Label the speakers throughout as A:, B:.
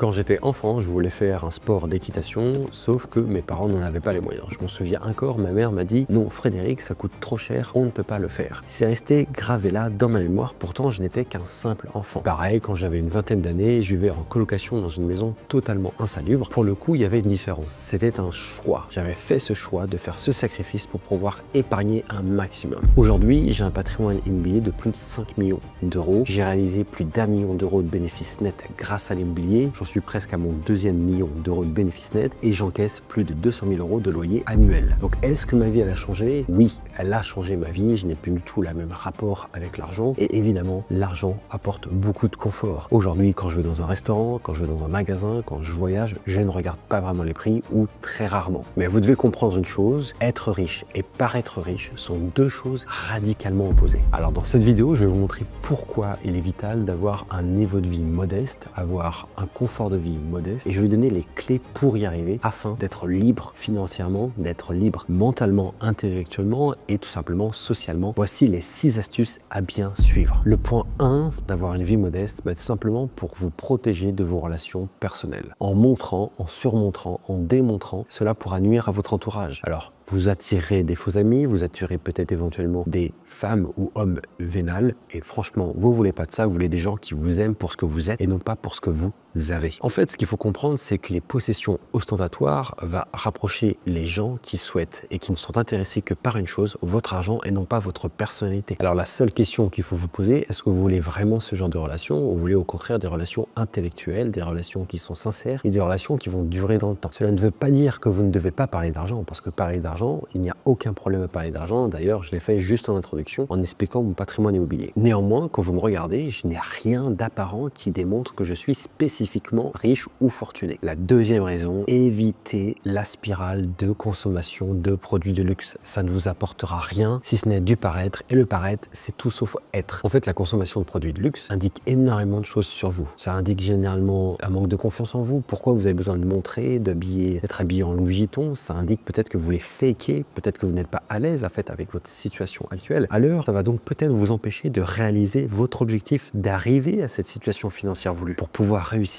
A: Quand j'étais enfant, je voulais faire un sport d'équitation, sauf que mes parents n'en avaient pas les moyens. Je m'en souviens encore, ma mère m'a dit « Non Frédéric, ça coûte trop cher, on ne peut pas le faire ». C'est resté gravé là dans ma mémoire, pourtant je n'étais qu'un simple enfant. Pareil, quand j'avais une vingtaine d'années, je vivais en colocation dans une maison totalement insalubre. Pour le coup, il y avait une différence, c'était un choix. J'avais fait ce choix de faire ce sacrifice pour pouvoir épargner un maximum. Aujourd'hui, j'ai un patrimoine immobilier de plus de 5 millions d'euros. J'ai réalisé plus d'1 million d'euros de bénéfices nets grâce à l'immobilier. J'en suis presque à mon 2e million d'euros de bénéfices nets et j'encaisse plus de 200 000 euros de loyer annuel. Donc est-ce que ma vie elle a changé? Oui, elle a changé ma vie. Je n'ai plus du tout le même rapport avec l'argent et évidemment l'argent apporte beaucoup de confort. Aujourd'hui, quand je vais dans un restaurant, quand je vais dans un magasin, quand je voyage, je ne regarde pas vraiment les prix ou très rarement. Mais vous devez comprendre une chose, être riche et paraître riche sont deux choses radicalement opposées. Alors dans cette vidéo, je vais vous montrer pourquoi il est vital d'avoir un niveau de vie modeste, avoir un confort de vie modeste et je vais vous donner les clés pour y arriver afin d'être libre financièrement, d'être libre mentalement, intellectuellement et tout simplement socialement. Voici les 6 astuces à bien suivre. Le point 1 d'avoir une vie modeste, tout simplement pour vous protéger de vos relations personnelles. En montrant, en surmontrant, en démontrant, cela pourra nuire à votre entourage. Alors, vous attirez des faux amis, vous attirez peut-être éventuellement des femmes ou hommes vénales et franchement, vous voulez pas de ça, vous voulez des gens qui vous aiment pour ce que vous êtes et non pas pour ce que vous avez. En fait, ce qu'il faut comprendre, c'est que les possessions ostentatoires va rapprocher les gens qui souhaitent et qui ne sont intéressés que par une chose, votre argent et non pas votre personnalité. Alors la seule question qu'il faut vous poser, est-ce que vous voulez vraiment ce genre de relation ou vous voulez au contraire des relations intellectuelles, des relations qui sont sincères et des relations qui vont durer dans le temps. Cela ne veut pas dire que vous ne devez pas parler d'argent parce que parler d'argent, il n'y a aucun problème à parler d'argent. D'ailleurs, je l'ai fait juste en introduction en expliquant mon patrimoine immobilier. Néanmoins, quand vous me regardez, je n'ai rien d'apparent qui démontre que je suis spécifiquement riche ou fortuné. La deuxième raison, évitez la spirale de consommation de produits de luxe. Ça ne vous apportera rien si ce n'est du paraître et le paraître, c'est tout sauf être. En fait, la consommation de produits de luxe indique énormément de choses sur vous. Ça indique généralement un manque de confiance en vous. Pourquoi vous avez besoin de montrer, d'être habillé en Louis Vuitton? Ça indique peut-être que vous les fakez, peut-être que vous n'êtes pas à l'aise en fait avec votre situation actuelle. À l'heure, ça va donc peut-être vous empêcher de réaliser votre objectif, d'arriver à cette situation financière voulue. Pour pouvoir réussir,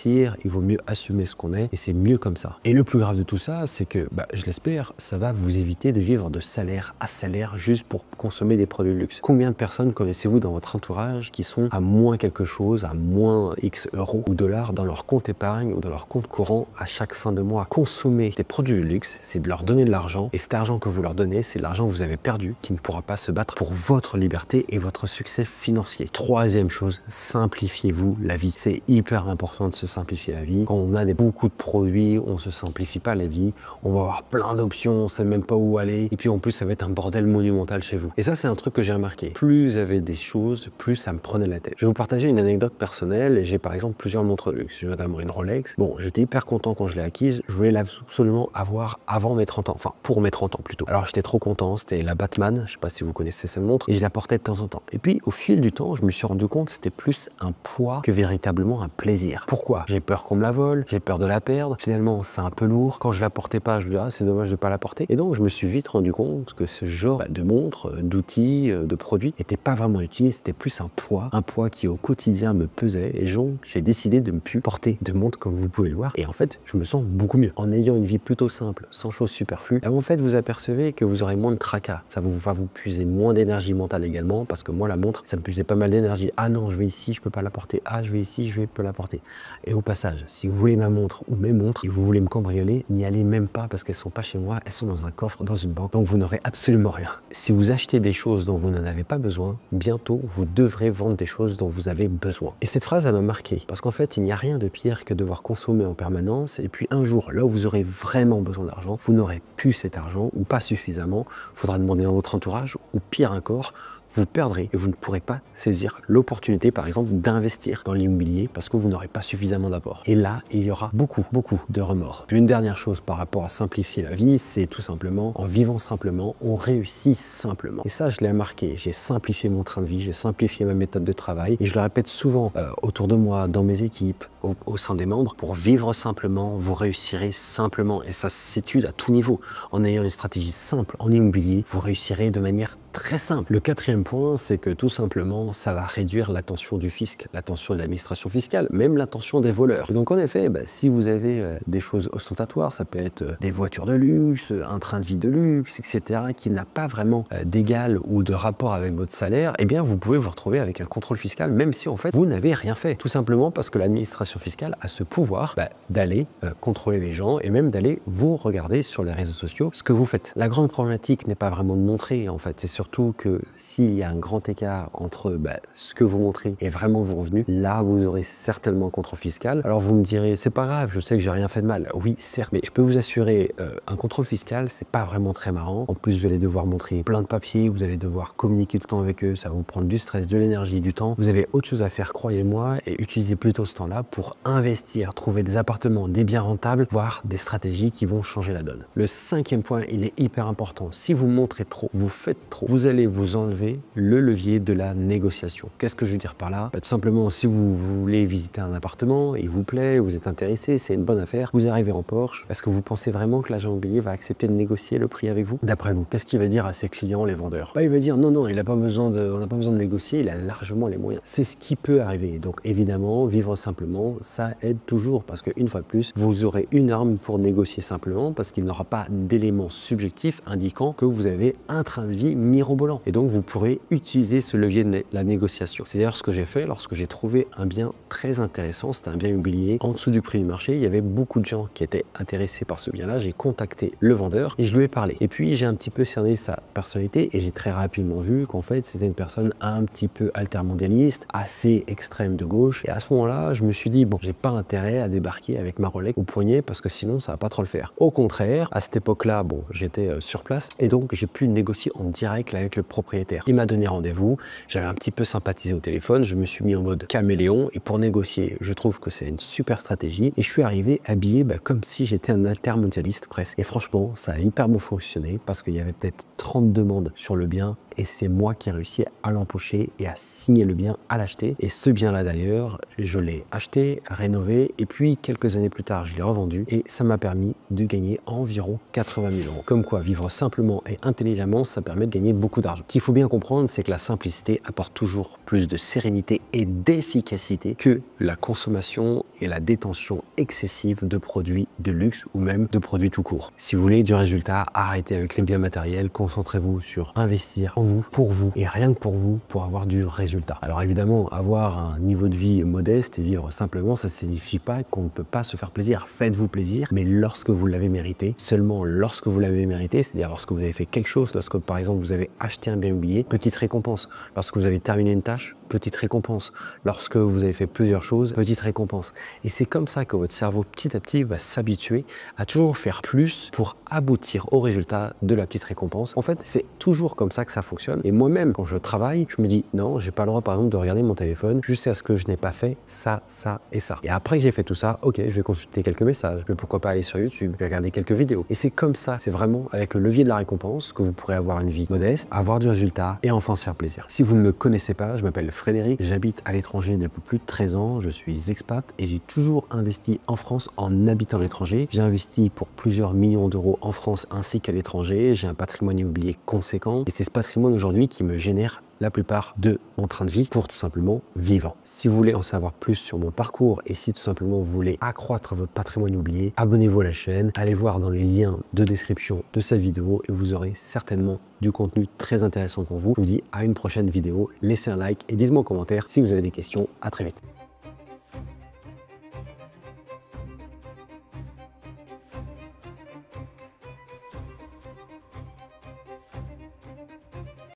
A: il vaut mieux assumer ce qu'on est et c'est mieux comme ça. Et le plus grave de tout ça, c'est que, je l'espère, ça va vous éviter de vivre de salaire à salaire juste pour consommer des produits de luxe. Combien de personnes connaissez-vous dans votre entourage qui sont à moins quelque chose, à moins X euros ou dollars dans leur compte épargne ou dans leur compte courant à chaque fin de mois? Consommer des produits de luxe, c'est de leur donner de l'argent et cet argent que vous leur donnez, c'est l'argent que vous avez perdu qui ne pourra pas se battre pour votre liberté et votre succès financier. Troisième chose, simplifiez-vous la vie. C'est hyper important de se simplifier la vie. Quand on a beaucoup de produits, on se simplifie pas la vie. On va avoir plein d'options, on sait même pas où aller. Et puis en plus, ça va être un bordel monumental chez vous. Et ça, c'est un truc que j'ai remarqué. Plus j'avais des choses, plus ça me prenait la tête. Je vais vous partager une anecdote personnelle. J'ai par exemple plusieurs montres de luxe. J'ai notamment une Rolex. Bon, j'étais hyper content quand je l'ai acquise. Je voulais absolument avoir avant mes 30 ans. Enfin, pour mes 30 ans plutôt. Alors j'étais trop content. C'était la Batman. Je sais pas si vous connaissez cette montre. Et je la portais de temps en temps. Et puis au fil du temps, je me suis rendu compte que c'était plus un poids que véritablement un plaisir. Pourquoi? J'ai peur qu'on me la vole, j'ai peur de la perdre. Finalement, c'est un peu lourd. Quand je la portais pas, je me dis ah, c'est dommage de pas la porter. Et donc, je me suis vite rendu compte que ce genre de montre, d'outils, de produits n'était pas vraiment utile. C'était plus un poids qui au quotidien me pesait. Et donc, j'ai décidé de ne plus porter de montre comme vous pouvez le voir. Et en fait, je me sens beaucoup mieux. En ayant une vie plutôt simple, sans choses superflues, en fait, vous apercevez que vous aurez moins de tracas. Ça va vous puiser moins d'énergie mentale également. Parce que moi, la montre, ça me puisait pas mal d'énergie. Ah non, je vais ici, je peux pas la porter. Ah, je vais ici, je vais pas la porter. Et au passage, si vous voulez ma montre ou mes montres et vous voulez me cambrioler, n'y allez même pas parce qu'elles sont pas chez moi, elles sont dans un coffre, dans une banque, donc vous n'aurez absolument rien. Si vous achetez des choses dont vous n'en avez pas besoin, bientôt vous devrez vendre des choses dont vous avez besoin. Et cette phrase, elle m'a marqué parce qu'en fait, il n'y a rien de pire que devoir consommer en permanence et puis un jour, là où vous aurez vraiment besoin d'argent, vous n'aurez plus cet argent ou pas suffisamment, il faudra demander à votre entourage ou pire encore, vous perdrez et vous ne pourrez pas saisir l'opportunité, par exemple, d'investir dans l'immobilier parce que vous n'aurez pas suffisamment d'apport. Et là, il y aura beaucoup de remords. Puis une dernière chose par rapport à simplifier la vie, c'est tout simplement, en vivant simplement, on réussit simplement. Et ça, je l'ai remarqué. J'ai simplifié mon train de vie, j'ai simplifié ma méthode de travail et je le répète souvent autour de moi, dans mes équipes, au sein des membres. Pour vivre simplement, vous réussirez simplement et ça s'étudie à tout niveau. En ayant une stratégie simple en immobilier, vous réussirez de manière très simple. Le quatrième point, c'est que tout simplement, ça va réduire l'attention du fisc, l'attention de l'administration fiscale, même l'attention des voleurs. Et donc en effet, si vous avez des choses ostentatoires, ça peut être des voitures de luxe, un train de vie de luxe, etc., qui n'a pas vraiment d'égal ou de rapport avec votre salaire, eh bien vous pouvez vous retrouver avec un contrôle fiscal, même si en fait vous n'avez rien fait. Tout simplement parce que l'administration fiscale a ce pouvoir d'aller contrôler les gens et même d'aller vous regarder sur les réseaux sociaux ce que vous faites. La grande problématique n'est pas vraiment de montrer, en fait, c'est surtout que s'il y a un grand écart entre ce que vous montrez et vraiment vos revenus, là vous aurez certainement un contrôle fiscal. Alors vous me direz, c'est pas grave, je sais que j'ai rien fait de mal. Oui, certes, mais je peux vous assurer, un contrôle fiscal, c'est pas vraiment très marrant. En plus, vous allez devoir montrer plein de papiers, vous allez devoir communiquer tout le temps avec eux, ça va vous prendre du stress, de l'énergie, du temps. Vous avez autre chose à faire, croyez-moi, et utilisez plutôt ce temps-là pour investir, trouver des appartements, des biens rentables, voire des stratégies qui vont changer la donne. Le cinquième point, il est hyper important. Si vous montrez trop, vous faites trop, vous allez vous enlever le levier de la négociation. Qu'est-ce que je veux dire par là? Tout simplement, si vous voulez visiter un appartement, il vous plaît, vous êtes intéressé, c'est une bonne affaire, vous arrivez en Porsche, est-ce que vous pensez vraiment que l'agent immobilier va accepter de négocier le prix avec vous? D'après vous, qu'est-ce qu'il va dire à ses clients, les vendeurs? Il va dire non, non, on n'a pas besoin de négocier, il a largement les moyens. C'est ce qui peut arriver. Donc évidemment, vivre simplement, ça aide toujours parce qu'une fois de plus, vous aurez une arme pour négocier simplement parce qu'il n'aura pas d'éléments subjectifs indiquant que vous avez un train de vie mirobolant. Et donc, vous pourrez utiliser ce levier de la négociation. C'est d'ailleurs ce que j'ai fait lorsque j'ai trouvé un bien très intéressant. C'était un bien immobilier en dessous du prix du marché. Il y avait beaucoup de gens qui étaient intéressés par ce bien-là. J'ai contacté le vendeur et je lui ai parlé. Et puis, j'ai un petit peu cerné sa personnalité et j'ai très rapidement vu qu'en fait, c'était une personne un petit peu altermondialiste, assez extrême de gauche. Et à ce moment-là, je me suis dit, bon, j'ai pas intérêt à débarquer avec ma Rolex au poignet parce que sinon, ça va pas trop le faire. Au contraire, à cette époque-là, bon, j'étais sur place et donc j'ai pu négocier en direct avec le propriétaire. Il m'a donné rendez-vous, j'avais un petit peu sympathisé au téléphone, je me suis mis en mode caméléon et pour négocier, je trouve que c'est une super stratégie et je suis arrivé habillé comme si j'étais un altermondialiste presque. Et franchement, ça a hyper bien fonctionné parce qu'il y avait peut-être 30 demandes sur le bien et c'est moi qui ai réussi à l'empocher et à signer le bien, à l'acheter. Et ce bien-là d'ailleurs, je l'ai acheté, rénové et puis quelques années plus tard, je l'ai revendu et ça m'a permis de gagner environ 80 000 euros. Comme quoi, vivre simplement et intelligemment, ça permet de gagner beaucoup d'argent. Ce qu'il faut bien comprendre, c'est que la simplicité apporte toujours plus de sérénité et d'efficacité que la consommation et la détention excessive de produits de luxe ou même de produits tout court. Si vous voulez du résultat, arrêtez avec les biens matériels, concentrez-vous sur investir en vous, pour vous et rien que pour vous, pour avoir du résultat. Alors évidemment, avoir un niveau de vie modeste et vivre simplement, ça ne signifie pas qu'on ne peut pas se faire plaisir. Faites-vous plaisir, mais lorsque vous l'avez mérité, seulement lorsque vous l'avez mérité, c'est-à-dire lorsque vous avez fait quelque chose, lorsque par exemple vous avez acheté un bien immobilier, petite récompense. Lorsque vous avez terminé une tâche, petite récompense. Lorsque vous avez fait plusieurs choses, petite récompense. Et c'est comme ça que votre cerveau petit à petit va s'habituer à toujours faire plus pour aboutir au résultat de la petite récompense. En fait, c'est toujours comme ça que ça fonctionne. Et moi-même, quand je travaille, je me dis non, j'ai pas le droit par exemple de regarder mon téléphone jusqu'à ce que je n'ai pas fait ça, ça et ça. Et après que j'ai fait tout ça, ok, je vais consulter quelques messages, mais pourquoi pas aller sur YouTube, je vais regarder quelques vidéos. Et c'est comme ça, c'est vraiment avec le levier de la récompense que vous pourrez avoir une vie modeste, avoir du résultat et enfin se faire plaisir. Si vous ne me connaissez pas, je m'appelle Frédéric, j'habite à l'étranger depuis plus de 13 ans, je suis expat et j'ai toujours investi en France en habitant à l'étranger. J'ai investi pour plusieurs millions d'euros en France ainsi qu'à l'étranger, j'ai un patrimoine immobilier conséquent et c'est ce patrimoine aujourd'hui qui me génère la plupart de mon train de vie pour tout simplement vivre. Si vous voulez en savoir plus sur mon parcours et si tout simplement vous voulez accroître votre patrimoine immobilier, abonnez-vous à la chaîne, allez voir dans les liens de description de cette vidéo et vous aurez certainement du contenu très intéressant pour vous. Je vous dis à une prochaine vidéo, laissez un like et dites-moi en commentaire si vous avez des questions. À très vite.